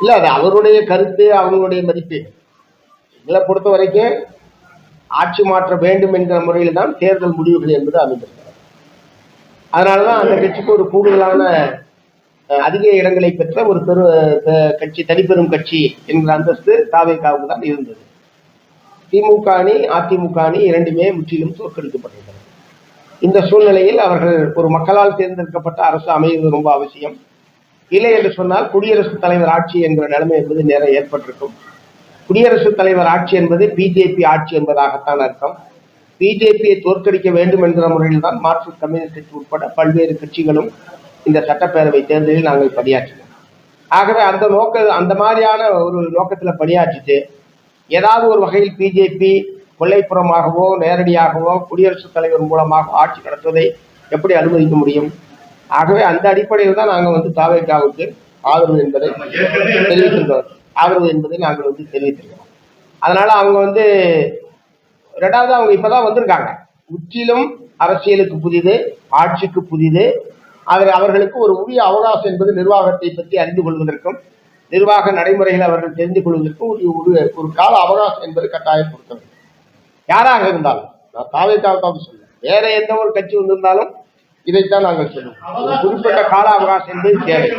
இல்ல, அது அவருடைய கருத்து, அவங்களுடைய மதிப்பு. இதை பொறுத்த வரைக்கும் ஆட்சி மாற்ற வேண்டும் என்கிற முறையில் தான் தேர்தல் முடிவுகள் என்பது அமைந்திருக்கிறது. அதனாலதான் அந்த கட்சிக்கு ஒரு கூடுதலான அதிக இடங்களை பெற்ற ஒரு கட்சி, தனிப்பெரும் கட்சி என்கிற அந்தஸ்து தாவேகாவுக்கு தான் இருந்தது. திமுக அணி, அதிமுக அணி இரண்டுமே முற்றிலும் தோற்கடிக்கப்பட்டிருக்கிறது. இந்த சூழ்நிலையில் அவர்கள் ஒரு மக்களால் தேர்ந்தெடுக்கப்பட்ட அரசு அமைவது ரொம்ப அவசியம். இல்லை என்று சொன்னால் குடியரசுத் தலைவர் ஆட்சி என்கிற நிலைமை என்பது நேரம் ஏற்பட்டிருக்கும். குடியரசுத் தலைவர் ஆட்சி என்பது பிஜேபி ஆட்சி என்பதாகத்தான் அர்த்தம். பிஜேபியை தோற்கடிக்க வேண்டும் என்கிற முறையில் தான் மார்க்சிஸ்ட் கம்யூனிஸ்ட் கட்சி உட்பட பல்வேறு கட்சிகளும் இந்த சட்டப்பேரவை தேர்தலில் நாங்கள் பணியாற்றினோம். ஆகவே அந்த மாதிரியான ஒரு நோக்கத்தில் பணியாற்றிட்டு ஏதாவது ஒரு வகையில் பிஜேபி கொள்ளைப்புறமாகவோ நேரடியாகவோ குடியரசுத் தலைவர் மூலமாக ஆட்சி நடத்துவதை எப்படி அனுமதிக்க முடியும்? ஆகவே அந்த அடிப்படையில் தான் நாங்கள் தாவேகாவுக்கு ஆதரவு என்பதை நாங்கள் தெரிவித்திருக்கிறோம். அதனால அவங்க ரெண்டாவது அவங்க இப்பதான் வந்திருக்காங்க. முற்றிலும் அரசியலுக்கு புதிது, ஆட்சிக்கு புதிது. அவர்களுக்கு ஒரு உரிய அவகாசம் என்பது நிர்வாகத்தை பற்றி அறிந்து கொள்வதற்கும் நிர்வாக நடைமுறைகளை அவர்கள் தெரிந்து கொள்வதற்கும் ஒரு கால அவகாசம் என்பது கட்டாயம் கொடுக்க வேண்டும். யாராக இருந்தாலும், நான் தாவேகாவுக்காக சொல்லுவேன், வேற எந்த ஒரு கட்சி வந்திருந்தாலும் இதைத்தான் நாங்கள் சொல்லுவோம். ஒரு குறிப்பிட்ட கால அவகாசம் என்பது தேவை.